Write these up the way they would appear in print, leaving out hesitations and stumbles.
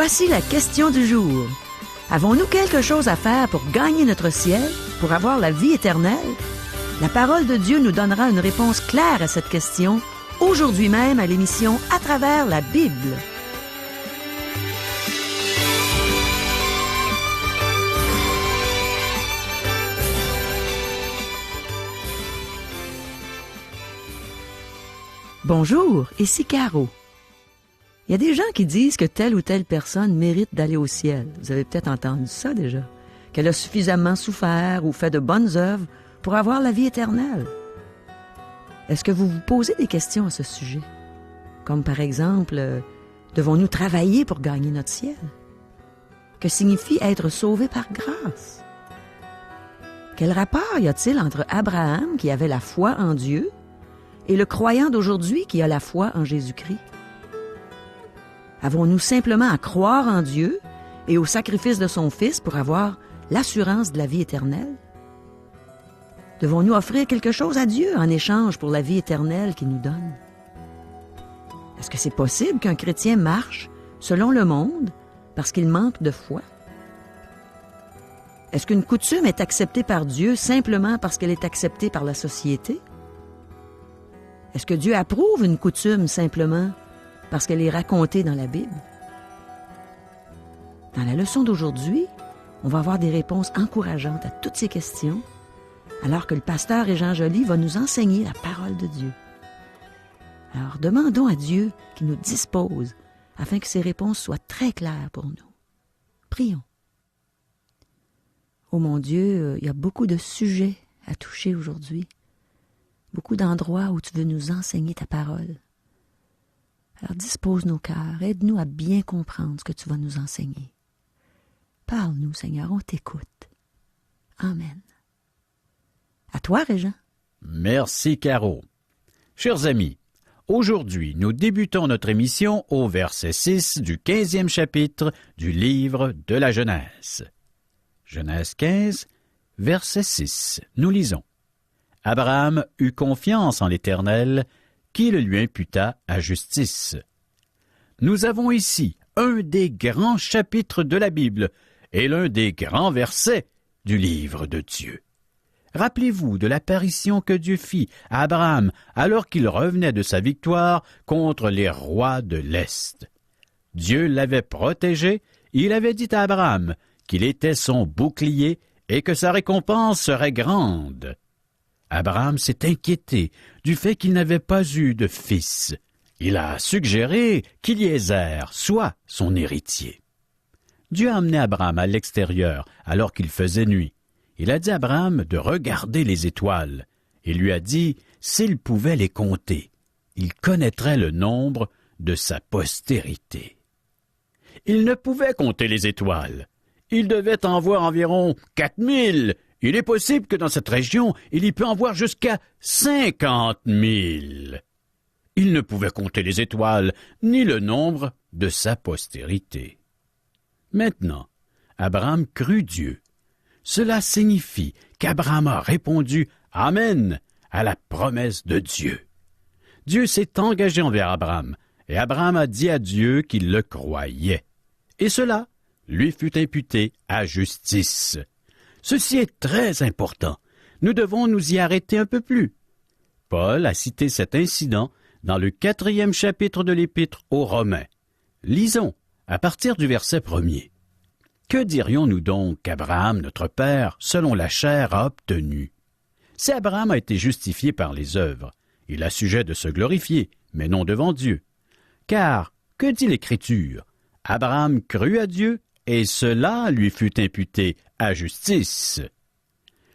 Voici la question du jour. Avons-nous quelque chose à faire pour gagner notre ciel, pour avoir la vie éternelle? La parole de Dieu nous donnera une réponse claire à cette question, aujourd'hui même à l'émission À travers la Bible. Bonjour, ici Caro. Il y a des gens qui disent que telle ou telle personne mérite d'aller au ciel. Vous avez peut-être entendu ça déjà. Qu'elle a suffisamment souffert ou fait de bonnes œuvres pour avoir la vie éternelle. Est-ce que vous vous posez des questions à ce sujet? Comme par exemple, devons-nous travailler pour gagner notre ciel? Que signifie être sauvé par grâce? Quel rapport y a-t-il entre Abraham, qui avait la foi en Dieu, et le croyant d'aujourd'hui qui a la foi en Jésus-Christ? Avons-nous simplement à croire en Dieu et au sacrifice de son Fils pour avoir l'assurance de la vie éternelle? Devons-nous offrir quelque chose à Dieu en échange pour la vie éternelle qu'il nous donne? Est-ce que c'est possible qu'un chrétien marche selon le monde parce qu'il manque de foi? Est-ce qu'une coutume est acceptée par Dieu simplement parce qu'elle est acceptée par la société? Est-ce que Dieu approuve une coutume simplement parce qu'elle est racontée dans la Bible? Dans la leçon d'aujourd'hui, on va avoir des réponses encourageantes à toutes ces questions, alors que le pasteur Régent Joly va nous enseigner la parole de Dieu. Alors, demandons à Dieu qu'il nous dispose afin que ces réponses soient très claires pour nous. Prions. Oh mon Dieu, il y a beaucoup de sujets à toucher aujourd'hui. Beaucoup d'endroits où tu veux nous enseigner ta parole. Alors dispose nos cœurs, aide-nous à bien comprendre ce que tu vas nous enseigner. Parle-nous, Seigneur, on t'écoute. Amen. À toi, Régent. Merci, Caro. Chers amis, aujourd'hui, nous débutons notre émission au verset 6 du 15e chapitre du livre de la Genèse. Genèse 15, verset 6. Nous lisons. Abraham eut confiance en l'Éternel, qui le lui imputa à justice. Nous avons ici un des grands chapitres de la Bible et l'un des grands versets du livre de Dieu. Rappelez-vous de l'apparition que Dieu fit à Abraham alors qu'il revenait de sa victoire contre les rois de l'Est. Dieu l'avait protégé, il avait dit à Abraham qu'il était son bouclier et que sa récompense serait grande. Abraham s'est inquiété du fait qu'il n'avait pas eu de fils. Il a suggéré qu'Éliézer soit son héritier. Dieu a amené Abraham à l'extérieur alors qu'il faisait nuit. Il a dit à Abraham de regarder les étoiles. Il lui a dit s'il pouvait les compter. Il connaîtrait le nombre de sa postérité. Il ne pouvait compter les étoiles. Il devait en voir environ 4000. Il est possible que dans cette région, il y peut en voir jusqu'à 50 000. Il ne pouvait compter les étoiles, ni le nombre de sa postérité. Maintenant, Abraham crut Dieu. Cela signifie qu'Abraham a répondu « Amen » à la promesse de Dieu. Dieu s'est engagé envers Abraham, et Abraham a dit à Dieu qu'il le croyait. Et cela lui fut imputé à justice. Ceci est très important. Nous devons nous y arrêter un peu plus. Paul a cité cet incident dans le 4e chapitre de l'Épître aux Romains. Lisons à partir du verset 1er. Que dirions-nous donc qu'Abraham, notre père, selon la chair, a obtenu? Si Abraham a été justifié par les œuvres, il a sujet de se glorifier, mais non devant Dieu. Car, que dit l'Écriture? Abraham crut à Dieu, et cela lui fut imputé à justice.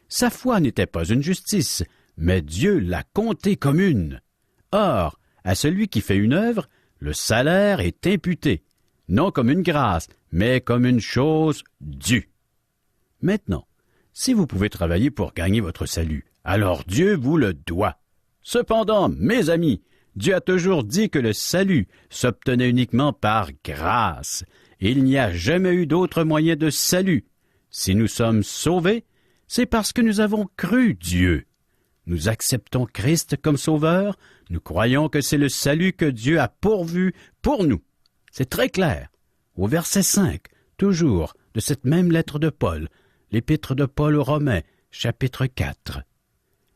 Sa foi n'était pas une justice, mais Dieu l'a comptée comme une. Or, à celui qui fait une œuvre, le salaire est imputé, non comme une grâce, mais comme une chose due. Maintenant, si vous pouvez travailler pour gagner votre salut, alors Dieu vous le doit. Cependant, mes amis, Dieu a toujours dit que le salut s'obtenait uniquement par grâce. Il n'y a jamais eu d'autre moyen de salut. Si nous sommes sauvés, c'est parce que nous avons cru Dieu. Nous acceptons Christ comme sauveur, nous croyons que c'est le salut que Dieu a pourvu pour nous. C'est très clair. au verset 5, toujours de cette même lettre de Paul, l'épître de Paul aux Romains, chapitre 4.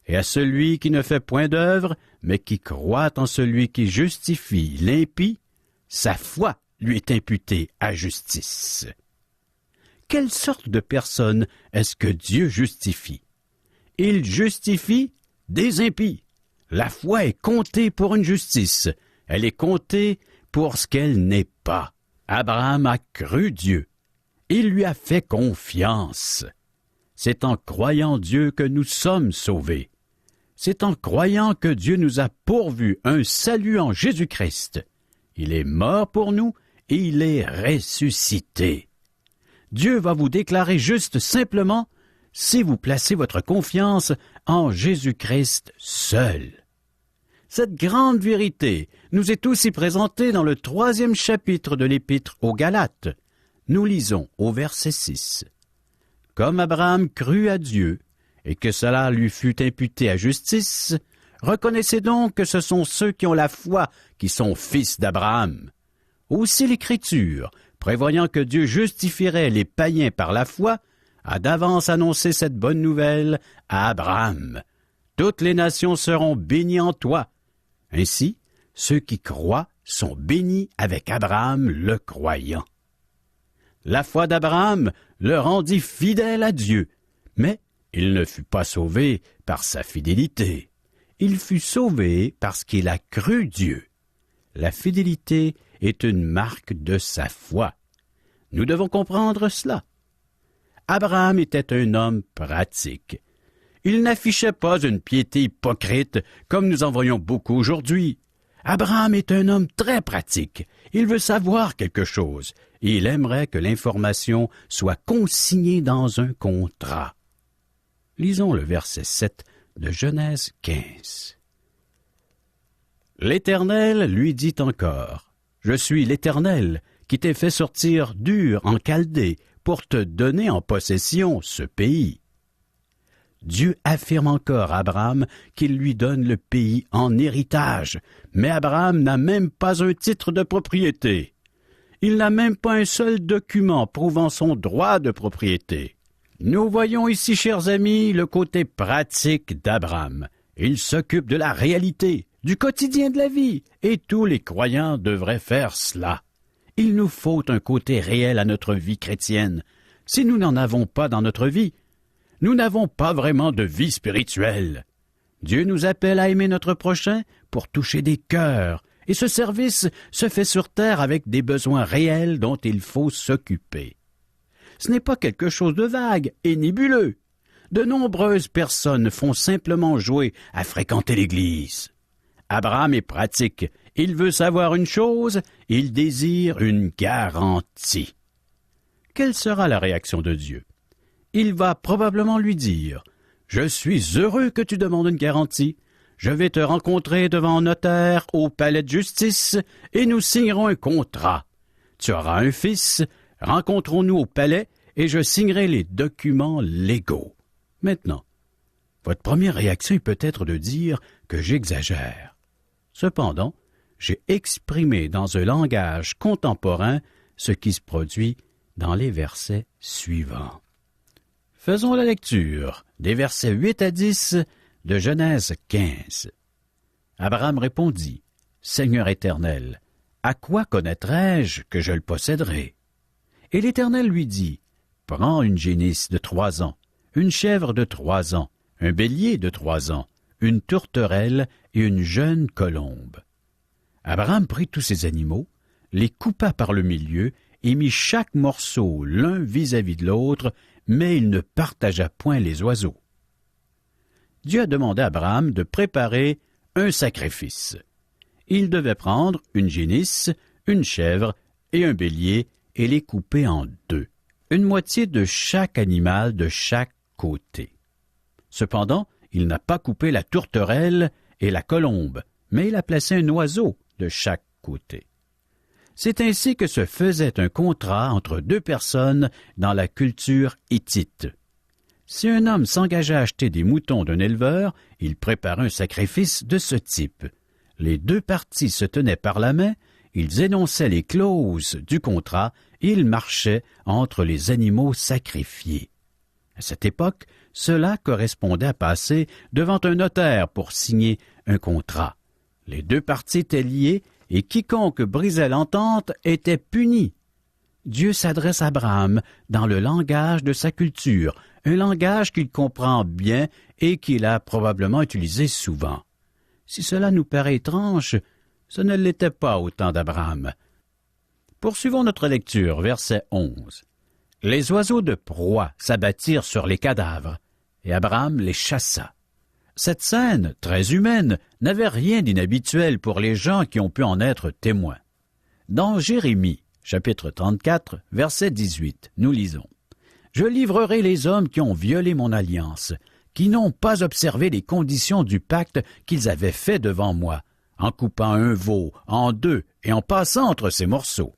Et à celui qui ne fait point d'œuvre, mais qui croit en celui qui justifie l'impie, sa foi lui est imputée à justice. Quelle sorte de personne est-ce que Dieu justifie? Il justifie des impies. La foi est comptée pour une justice. Elle est comptée pour ce qu'elle n'est pas. Abraham a cru Dieu. Il lui a fait confiance. C'est en croyant Dieu que nous sommes sauvés. C'est en croyant que Dieu nous a pourvu un salut en Jésus-Christ. Il est mort pour nous et il est ressuscité. Dieu va vous déclarer juste simplement si vous placez votre confiance en Jésus-Christ seul. Cette grande vérité nous est aussi présentée dans le 3e chapitre de l'Épître aux Galates. Nous lisons au verset 6. « Comme Abraham crut à Dieu, et que cela lui fut imputé à justice, reconnaissez donc que ce sont ceux qui ont la foi qui sont fils d'Abraham. Aussi l'Écriture, prévoyant que Dieu justifierait les païens par la foi, a d'avance annoncé cette bonne nouvelle à Abraham. Toutes les nations seront bénies en toi. Ainsi, ceux qui croient sont bénis avec Abraham le croyant. La foi d'Abraham le rendit fidèle à Dieu, mais il ne fut pas sauvé par sa fidélité. Il fut sauvé parce qu'il a cru Dieu. La fidélité est une marque de sa foi. Nous devons comprendre cela. Abraham était un homme pratique. Il n'affichait pas une piété hypocrite comme nous en voyons beaucoup aujourd'hui. Abraham est un homme très pratique. Il veut savoir quelque chose et il aimerait que l'information soit consignée dans un contrat. Lisons le verset 7 de Genèse 15. L'Éternel lui dit encore, « Je suis l'Éternel qui t'ai fait sortir d'Ur en Chaldée pour te donner en possession ce pays. » Dieu affirme encore à Abraham qu'il lui donne le pays en héritage, mais Abraham n'a même pas un titre de propriété. Il n'a même pas un seul document prouvant son droit de propriété. Nous voyons ici, chers amis, le côté pratique d'Abraham. Il s'occupe de la réalité, du quotidien de la vie, et tous les croyants devraient faire cela. Il nous faut un côté réel à notre vie chrétienne. Si nous n'en avons pas dans notre vie, nous n'avons pas vraiment de vie spirituelle. Dieu nous appelle à aimer notre prochain pour toucher des cœurs, et ce service se fait sur terre avec des besoins réels dont il faut s'occuper. Ce n'est pas quelque chose de vague et nébuleux. De nombreuses personnes font simplement jouer à fréquenter l'Église. Abraham est pratique. Il veut savoir une chose, il désire une garantie. Quelle sera la réaction de Dieu? Il va probablement lui dire, « Je suis heureux que tu demandes une garantie. Je vais te rencontrer devant un notaire au palais de justice et nous signerons un contrat. Tu auras un fils, rencontrons-nous au palais et je signerai les documents légaux. » Maintenant, votre première réaction est peut-être de dire que j'exagère. Cependant, j'ai exprimé dans un langage contemporain ce qui se produit dans les versets suivants. Faisons la lecture des versets 8 à 10 de Genèse 15. Abraham répondit, « Seigneur éternel, à quoi connaîtrai-je que je le posséderai? » Et l'Éternel lui dit, « Prends une génisse de 3 ans, une chèvre de 3 ans, un bélier de 3 ans, une tourterelle et une jeune colombe. » Abraham prit tous ces animaux, les coupa par le milieu et mit chaque morceau l'un vis-à-vis de l'autre, mais il ne partagea point les oiseaux. Dieu a demandé à Abraham de préparer un sacrifice. Il devait prendre une génisse, une chèvre et un bélier et les couper en 2, une moitié de chaque animal de chaque côté. Cependant, il n'a pas coupé la tourterelle et la colombe, mais il a placé un oiseau de chaque côté. C'est ainsi que se faisait un contrat entre 2 personnes dans la culture hittite. Si un homme s'engageait à acheter des moutons d'un éleveur, il préparait un sacrifice de ce type. Les 2 parties se tenaient par la main ils énonçaient les clauses du contrat et ils marchaient entre les animaux sacrifiés. À cette époque, cela correspondait à passer devant un notaire pour signer un contrat. Les deux parties étaient liées et quiconque brisait l'entente était puni. Dieu s'adresse à Abraham dans le langage de sa culture, un langage qu'il comprend bien et qu'il a probablement utilisé souvent. Si cela nous paraît étrange, ce ne l'était pas au temps d'Abraham. Poursuivons notre lecture, verset 11. Les oiseaux de proie s'abattirent sur les cadavres, et Abraham les chassa. Cette scène, très humaine, n'avait rien d'inhabituel pour les gens qui ont pu en être témoins. Dans Jérémie, chapitre 34, verset 18, nous lisons « Je livrerai les hommes qui ont violé mon alliance, qui n'ont pas observé les conditions du pacte qu'ils avaient fait devant moi, en coupant un veau en deux et en passant entre ses morceaux. »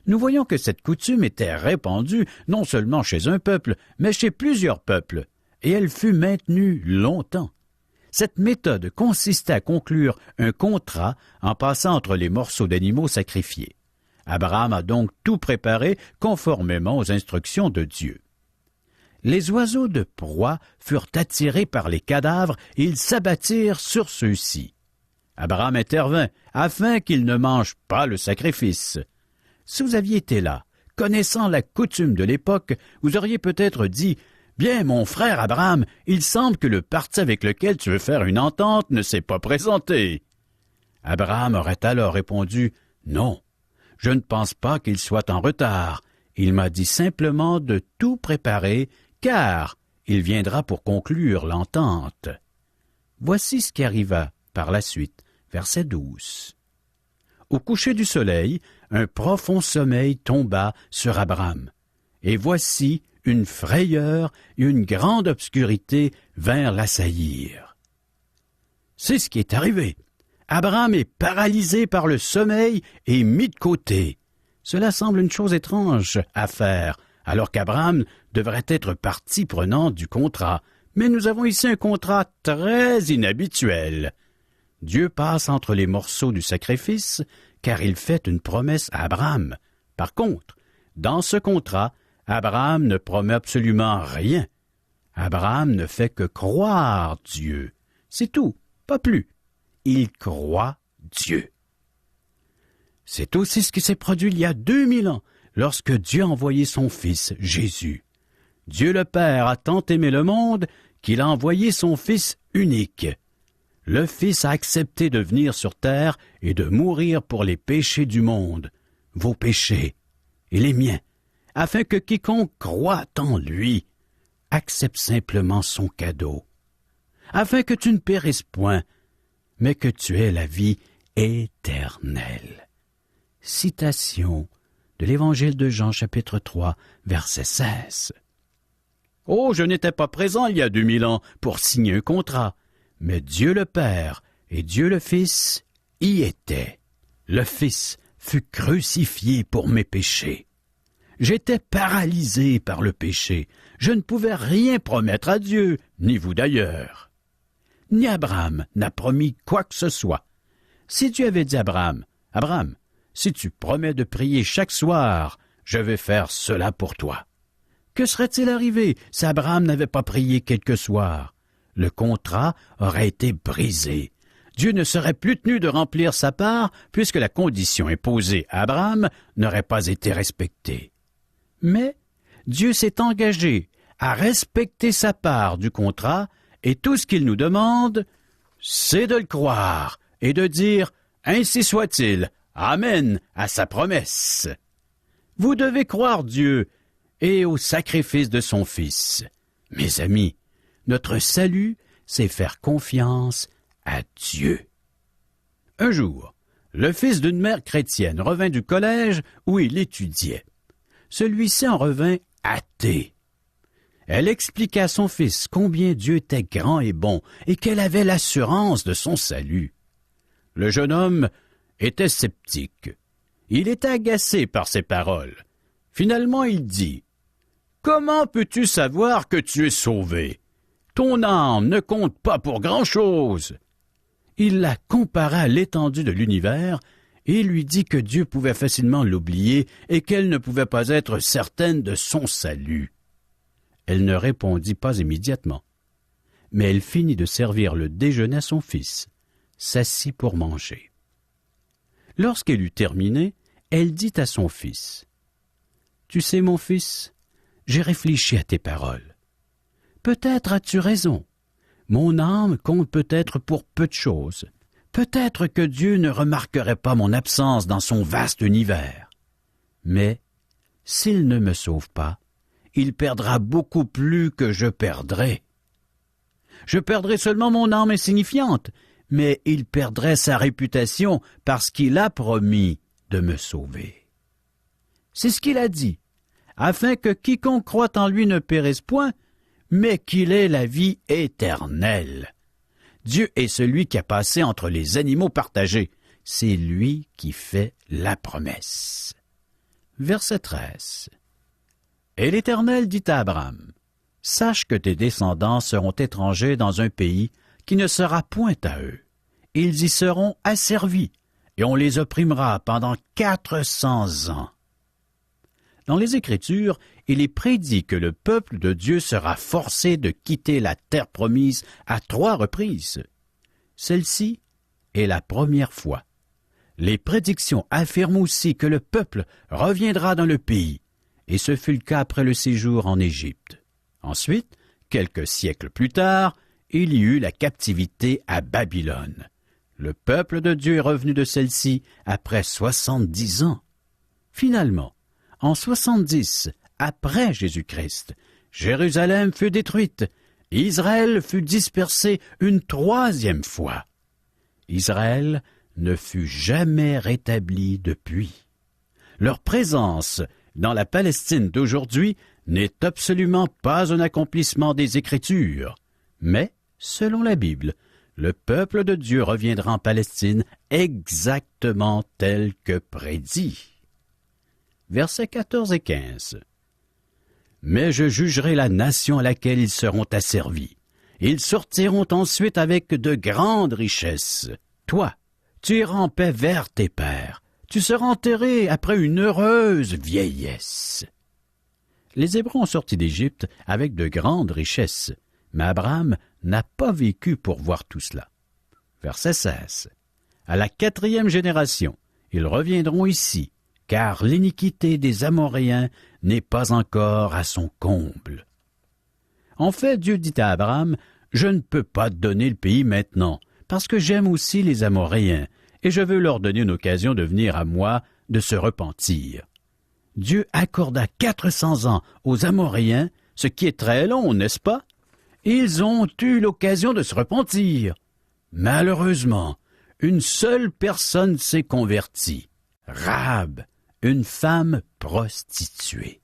Nous voyons que cette coutume était répandue non seulement chez un peuple, mais chez plusieurs peuples, et elle fut maintenue longtemps. Cette méthode consistait à conclure un contrat en passant entre les morceaux d'animaux sacrifiés. Abraham a donc tout préparé conformément aux instructions de Dieu. Les oiseaux de proie furent attirés par les cadavres et ils s'abattirent sur ceux-ci. Abraham intervint afin qu'ils ne mangent pas le sacrifice. Si vous aviez été là, connaissant la coutume de l'époque, vous auriez peut-être dit « Bien, mon frère Abraham, il semble que le parti avec lequel tu veux faire une entente ne s'est pas présenté. » Abraham aurait alors répondu « Non, je ne pense pas qu'il soit en retard. Il m'a dit simplement de tout préparer, car il viendra pour conclure l'entente. » Voici ce qui arriva par la suite, verset 12. Au coucher du soleil, un profond sommeil tomba sur Abraham. Et voici une frayeur et une grande obscurité vinrent l'assaillir. C'est ce qui est arrivé. Abraham est paralysé par le sommeil et mis de côté. Cela semble une chose étrange à faire, alors qu'Abraham devrait être partie prenante du contrat. Mais nous avons ici un contrat très inhabituel. Dieu passe entre les morceaux du sacrifice, car il fait une promesse à Abraham. Par contre, dans ce contrat, Abraham ne promet absolument rien. Abraham ne fait que croire Dieu. C'est tout, pas plus. Il croit Dieu. C'est aussi ce qui s'est produit il y a 2000 ans, lorsque Dieu a envoyé son Fils, Jésus. Dieu le Père a tant aimé le monde qu'il a envoyé son Fils unique. Le Fils a accepté de venir sur terre et de mourir pour les péchés du monde, vos péchés et les miens, afin que quiconque croit en lui accepte simplement son cadeau, afin que tu ne périsses point, mais que tu aies la vie éternelle. Citation de l'Évangile de Jean, chapitre 3, verset 16. Oh, je n'étais pas présent il y a 2000 ans pour signer un contrat, mais Dieu le Père et Dieu le Fils y étaient. Le Fils fut crucifié pour mes péchés. J'étais paralysé par le péché. Je ne pouvais rien promettre à Dieu, ni vous d'ailleurs. Ni Abraham n'a promis quoi que ce soit. Si Dieu avait dit à Abraham, « Abraham, si tu promets de prier chaque soir, je vais faire cela pour toi. » Que serait-il arrivé si Abraham n'avait pas prié quelques soirs? Le contrat aurait été brisé. Dieu ne serait plus tenu de remplir sa part puisque la condition imposée à Abraham n'aurait pas été respectée. Mais Dieu s'est engagé à respecter sa part du contrat et tout ce qu'il nous demande, c'est de le croire et de dire « Ainsi soit-il, Amen » à sa promesse. Vous devez croire Dieu et au sacrifice de son Fils. Mes amis, notre salut, c'est faire confiance à Dieu. Un jour, le fils d'une mère chrétienne revint du collège où il étudiait. Celui-ci en revint athée. Elle expliqua à son fils combien Dieu était grand et bon et qu'elle avait l'assurance de son salut. Le jeune homme était sceptique. Il était agacé par ces paroles. Finalement, il dit « Comment peux-tu savoir que tu es sauvé? Ton âme ne compte pas pour grand-chose. » Il la compara à l'étendue de l'univers et lui dit que Dieu pouvait facilement l'oublier et qu'elle ne pouvait pas être certaine de son salut. Elle ne répondit pas immédiatement, mais elle finit de servir le déjeuner à son fils, s'assit pour manger. Lorsqu'elle eut terminé, elle dit à son fils, « Tu sais, mon fils, j'ai réfléchi à tes paroles. Peut-être as-tu raison. Mon âme compte peut-être pour peu de choses. Peut-être que Dieu ne remarquerait pas mon absence dans son vaste univers. Mais, s'il ne me sauve pas, il perdra beaucoup plus que je perdrai. Je perdrai seulement mon âme insignifiante, mais il perdrait sa réputation parce qu'il a promis de me sauver. C'est ce qu'il a dit, afin que quiconque croit en lui ne périsse point, mais qu'il ait la vie éternelle. Dieu est celui qui a passé entre les animaux partagés. C'est lui qui fait la promesse. Verset 13. Et l'Éternel dit à Abraham, « Sache que tes descendants seront étrangers dans un pays qui ne sera point à eux. Ils y seront asservis, et on les opprimera pendant 400 ans. » Dans les Écritures, il est prédit que le peuple de Dieu sera forcé de quitter la terre promise à 3 reprises. Celle-ci est la première fois. Les prédictions affirment aussi que le peuple reviendra dans le pays, et ce fut le cas après le séjour en Égypte. Ensuite, quelques siècles plus tard, il y eut la captivité à Babylone. Le peuple de Dieu est revenu de celle-ci après 70 ans. Finalement, en 70, après Jésus-Christ, Jérusalem fut détruite, Israël fut dispersé une 3e fois. Israël ne fut jamais rétabli depuis. Leur présence dans la Palestine d'aujourd'hui n'est absolument pas un accomplissement des Écritures, mais, selon la Bible, le peuple de Dieu reviendra en Palestine exactement tel que prédit. Versets 14 et 15. « Mais je jugerai la nation à laquelle ils seront asservis. Ils sortiront ensuite avec de grandes richesses. Toi, tu iras en paix vers tes pères. Tu seras enterré après une heureuse vieillesse. » Les Hébreux ont sorti d'Égypte avec de grandes richesses, mais Abraham n'a pas vécu pour voir tout cela. Verset 16. « À la 4e génération, ils reviendront ici, car l'iniquité des Amoréens n'est pas encore à son comble. » En fait, Dieu dit à Abraham, « Je ne peux pas te donner le pays maintenant, parce que j'aime aussi les Amoréens, et je veux leur donner une occasion de venir à moi, de se repentir. » Dieu accorda 400 ans aux Amoréens, ce qui est très long, n'est-ce pas? Ils ont eu l'occasion de se repentir. Malheureusement, une seule personne s'est convertie, Rahab, une femme prostituée.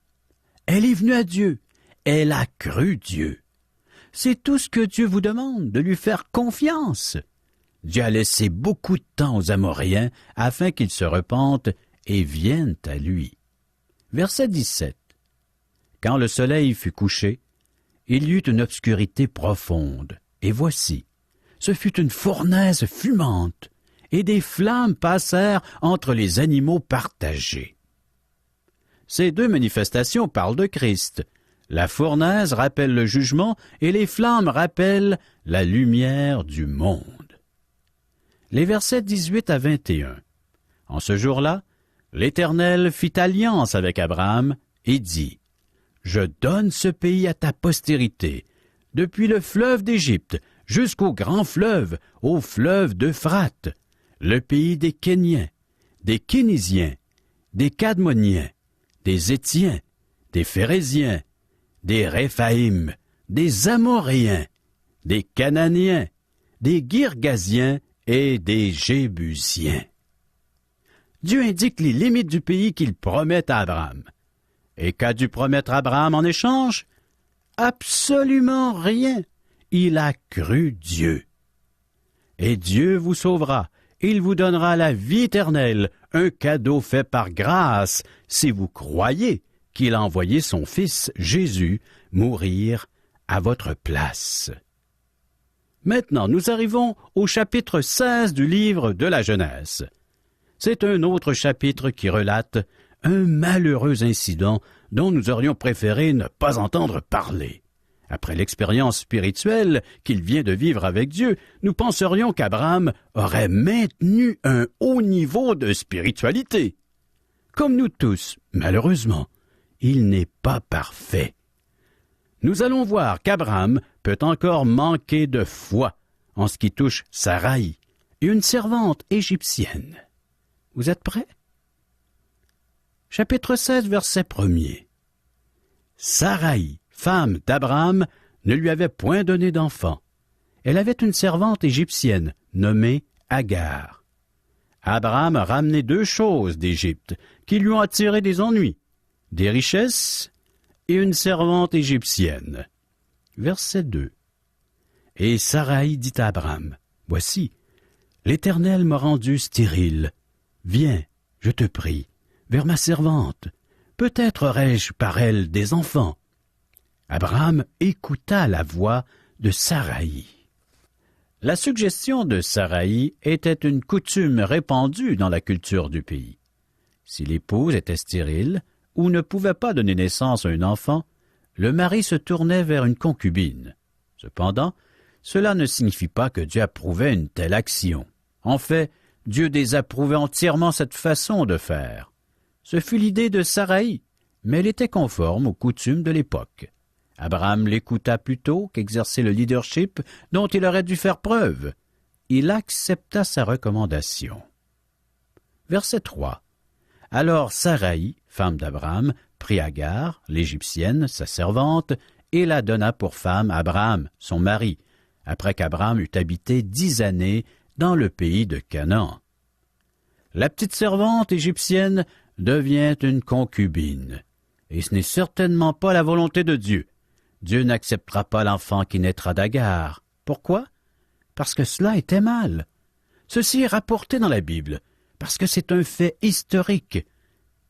Elle est venue à Dieu, elle a cru Dieu. C'est tout ce que Dieu vous demande, de lui faire confiance. Dieu a laissé beaucoup de temps aux Amoréens afin qu'ils se repentent et viennent à lui. Verset 17. Quand le soleil fut couché, il y eut une obscurité profonde, et voici, ce fut une fournaise fumante, et des flammes passèrent entre les animaux partagés. Ces 2 manifestations parlent de Christ. La fournaise rappelle le jugement, et les flammes rappellent la lumière du monde. Les versets 18 à 21. En ce jour-là, l'Éternel fit alliance avec Abraham et dit, « Je donne ce pays à ta postérité, depuis le fleuve d'Égypte jusqu'au grand fleuve, au fleuve d'Euphrate, le pays des Kéniens, des Kénisiens, des Cadmoniens, des Étiens, des Phéréziens, des Réphaïm, des Amoréens, des Cananéens, des Girgasiens et des Jébusiens. » Dieu indique les limites du pays qu'il promet à Abraham. Et qu'a dû promettre Abraham en échange? Absolument rien. Il a cru Dieu. Et Dieu vous sauvera. Il vous donnera la vie éternelle, un cadeau fait par grâce, si vous croyez qu'il a envoyé son Fils Jésus mourir à votre place. Maintenant, nous arrivons au chapitre 16 du livre de la Genèse. C'est un autre chapitre qui relate un malheureux incident dont nous aurions préféré ne pas entendre parler. Après l'expérience spirituelle qu'il vient de vivre avec Dieu, nous penserions qu'Abraham aurait maintenu un haut niveau de spiritualité. Comme nous tous, malheureusement, il n'est pas parfait. Nous allons voir qu'Abraham peut encore manquer de foi en ce qui touche Saraï, une servante égyptienne. Vous êtes prêts? Chapitre 16, verset 1er. Saraï, femme d'Abraham, ne lui avait point donné d'enfant. Elle avait une servante égyptienne nommée Agar. Abraham a ramené 2 choses d'Égypte qui lui ont attiré des ennuis, des richesses et une servante égyptienne. Verset 2. Et Saraï dit à Abraham, « Voici, l'Éternel m'a rendu stérile. Viens, je te prie, vers ma servante. Peut-être aurai-je par elle des enfants. » Abraham écouta la voix de Saraï. La suggestion de Saraï était une coutume répandue dans la culture du pays. Si l'épouse était stérile ou ne pouvait pas donner naissance à un enfant, le mari se tournait vers une concubine. Cependant, cela ne signifie pas que Dieu approuvait une telle action. En fait, Dieu désapprouvait entièrement cette façon de faire. Ce fut l'idée de Saraï, mais elle était conforme aux coutumes de l'époque. Abraham l'écouta plutôt qu'exercer le leadership dont il aurait dû faire preuve. Il accepta sa recommandation. Verset 3. Alors Saraï, femme d'Abraham, prit Agar, l'Égyptienne, sa servante, et la donna pour femme à Abraham, son mari, après qu'Abraham eut habité 10 années dans le pays de Canaan. La petite servante égyptienne devient une concubine, et ce n'est certainement pas la volonté de Dieu. Dieu n'acceptera pas l'enfant qui naîtra d'Agar. Pourquoi? Parce que cela était mal. Ceci est rapporté dans la Bible, parce que c'est un fait historique,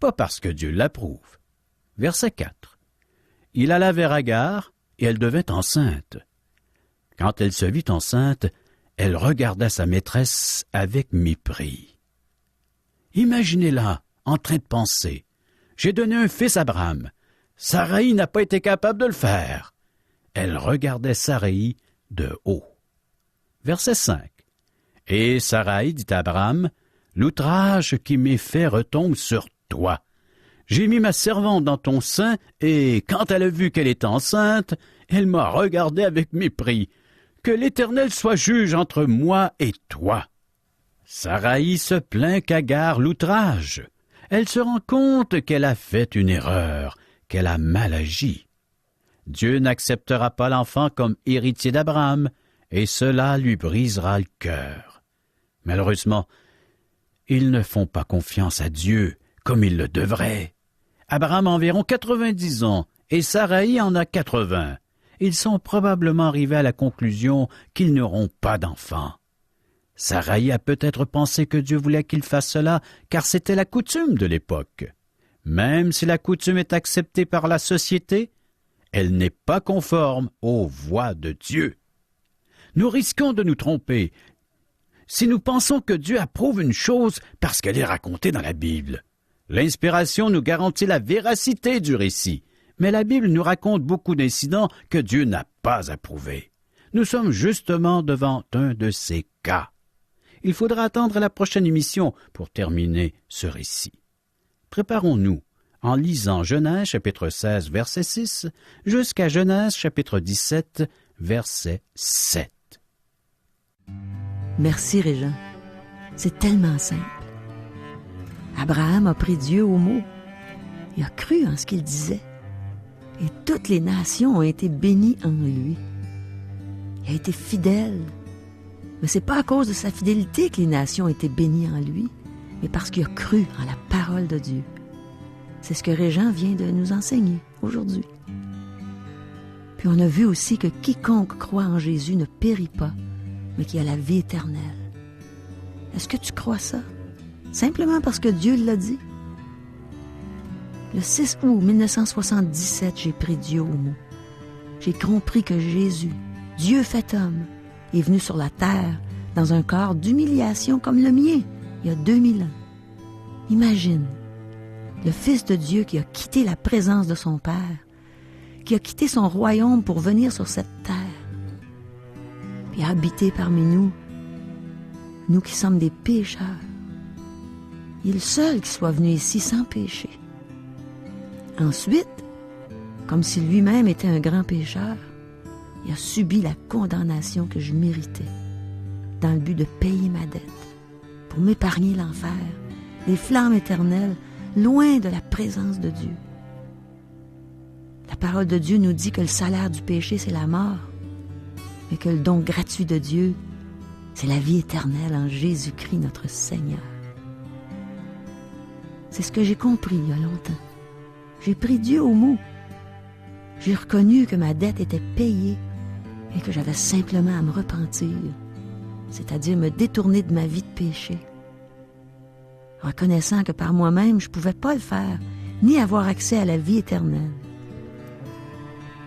pas parce que Dieu l'approuve. Verset 4. Il alla vers Agar, et elle devint enceinte. Quand elle se vit enceinte, elle regarda sa maîtresse avec mépris. Imaginez-la en train de penser. J'ai donné un fils à Abraham. Saraï n'a pas été capable de le faire. Elle regardait Saraï de haut. Verset 5. Et Saraï dit à Abraham, « L'outrage qui m'est fait retombe sur toi. J'ai mis ma servante dans ton sein, et quand elle a vu qu'elle était enceinte, elle m'a regardé avec mépris. Que l'Éternel soit juge entre moi et toi. » Saraï se plaint qu'Agar l'outrage. Elle se rend compte qu'elle a fait une erreur, qu'elle a mal agi. Dieu n'acceptera pas l'enfant comme héritier d'Abraham, et cela lui brisera le cœur. Malheureusement, ils ne font pas confiance à Dieu comme ils le devraient. Abraham a environ 90 ans, et Saraï en a 80. Ils sont probablement arrivés à la conclusion qu'ils n'auront pas d'enfants. Saraï a peut-être pensé que Dieu voulait qu'il fasse cela, car c'était la coutume de l'époque. Même si la coutume est acceptée par la société, elle n'est pas conforme aux voies de Dieu. Nous risquons de nous tromper si nous pensons que Dieu approuve une chose parce qu'elle est racontée dans la Bible. L'inspiration nous garantit la véracité du récit, mais la Bible nous raconte beaucoup d'incidents que Dieu n'a pas approuvés. Nous sommes justement devant un de ces cas. Il faudra attendre la prochaine émission pour terminer ce récit. Préparons-nous en lisant Genèse chapitre 16, verset 6, jusqu'à Genèse chapitre 17, verset 7. Merci, Régent. C'est tellement simple. Abraham a pris Dieu au mot. Il a cru en ce qu'il disait. Et toutes les nations ont été bénies en lui. Il a été fidèle. Mais c'est pas à cause de sa fidélité que les nations ont été bénies en lui, mais parce qu'il a cru en la parole de Dieu. C'est ce que Régent vient de nous enseigner aujourd'hui. Puis on a vu aussi que quiconque croit en Jésus ne périt pas, mais qui a la vie éternelle. Est-ce que tu crois ça? Simplement parce que Dieu l'a dit? Le 6 août 1977, j'ai pris Dieu au mot. J'ai compris que Jésus, Dieu fait homme, est venu sur la terre dans un corps d'humiliation comme le mien, il y a 2000 ans. Imagine le Fils de Dieu qui a quitté la présence de son Père, qui a quitté son royaume pour venir sur cette terre, puis habiter parmi nous, nous qui sommes des pécheurs. Il est le seul qui soit venu ici sans péché. Ensuite, comme si lui-même était un grand pécheur, il a subi la condamnation que je méritais, dans le but de payer ma dette, pour m'épargner l'enfer, les flammes éternelles, loin de la présence de Dieu. La parole de Dieu nous dit que le salaire du péché, c'est la mort, mais que le don gratuit de Dieu, c'est la vie éternelle en Jésus-Christ, notre Seigneur. C'est ce que j'ai compris il y a longtemps. J'ai pris Dieu au mot. J'ai reconnu que ma dette était payée et que j'avais simplement à me repentir, c'est-à-dire me détourner de ma vie de péché. Reconnaissant que par moi-même, je ne pouvais pas le faire, ni avoir accès à la vie éternelle.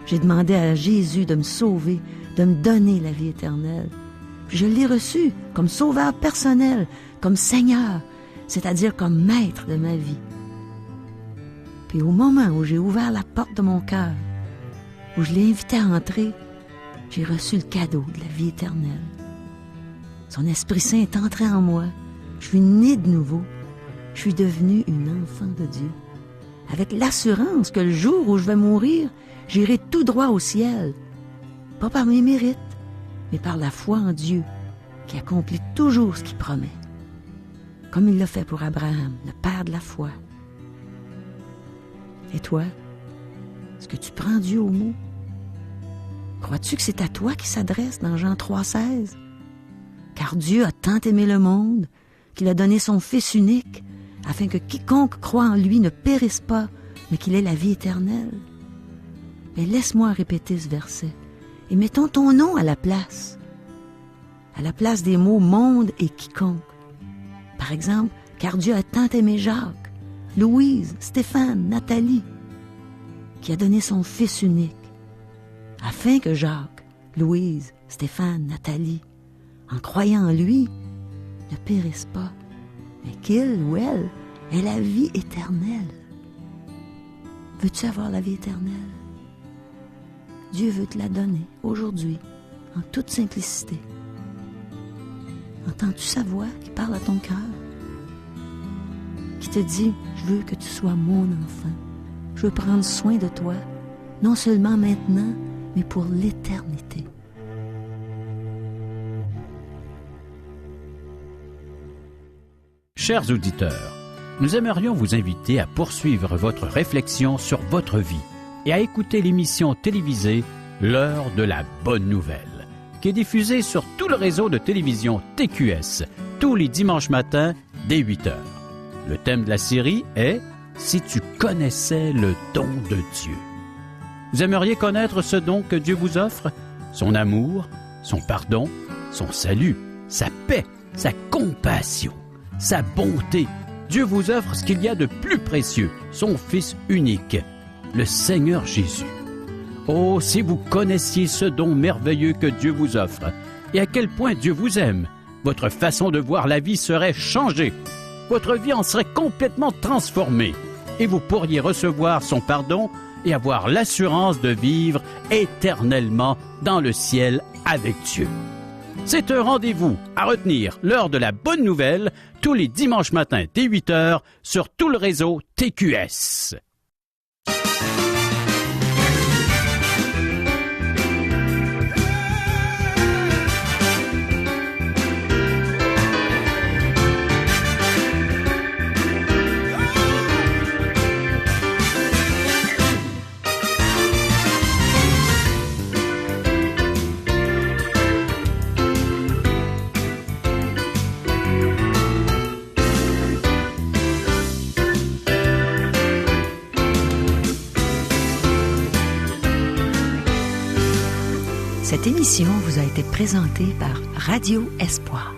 J'ai demandé à Jésus de me sauver, de me donner la vie éternelle. Puis je l'ai reçu comme sauveur personnel, comme Seigneur, c'est-à-dire comme maître de ma vie. Puis au moment où j'ai ouvert la porte de mon cœur, où je l'ai invité à entrer, j'ai reçu le cadeau de la vie éternelle. Son Esprit Saint est entré en moi. Je suis né de nouveau. Je suis devenu une enfant de Dieu, avec l'assurance que le jour où je vais mourir, j'irai tout droit au ciel. Pas par mes mérites, mais par la foi en Dieu, qui accomplit toujours ce qu'il promet. Comme il l'a fait pour Abraham, le père de la foi. Et toi, est-ce que tu prends Dieu au mot? Crois-tu que c'est à toi qu'il s'adresse dans Jean 3,16? Car Dieu a tant aimé le monde qu'il a donné son Fils unique, afin que quiconque croit en lui ne périsse pas, mais qu'il ait la vie éternelle. Mais laisse-moi répéter ce verset, et mettons ton nom à la place des mots « monde » et « quiconque ». Par exemple, car Dieu a tant aimé Jacques, Louise, Stéphane, Nathalie, qui a donné son Fils unique, afin que Jacques, Louise, Stéphane, Nathalie, en croyant en lui, ne périssent pas, mais qu'il ou elle ait la vie éternelle. Veux-tu avoir la vie éternelle? Dieu veut te la donner aujourd'hui, en toute simplicité. Entends-tu sa voix qui parle à ton cœur? Qui te dit, je veux que tu sois mon enfant. Je veux prendre soin de toi, non seulement maintenant, mais pour l'éternité. Chers auditeurs, nous aimerions vous inviter à poursuivre votre réflexion sur votre vie et à écouter l'émission télévisée L'heure de la bonne nouvelle, qui est diffusée sur tout le réseau de télévision TQS tous les dimanches matins dès 8 heures. Le thème de la série est « Si tu connaissais le don de Dieu ». Vous aimeriez connaître ce don que Dieu vous offre? Son amour, son pardon, son salut, sa paix, sa compassion, sa bonté. Dieu vous offre ce qu'il y a de plus précieux, son Fils unique, le Seigneur Jésus. Oh, si vous connaissiez ce don merveilleux que Dieu vous offre, et à quel point Dieu vous aime, votre façon de voir la vie serait changée. Votre vie en serait complètement transformée, et vous pourriez recevoir son pardon et avoir l'assurance de vivre éternellement dans le ciel avec Dieu. C'est un rendez-vous à retenir, l'heure de la bonne nouvelle, tous les dimanches matins dès 8 heures sur tout le réseau TQS. Cette émission vous a été présentée par Radio Espoir.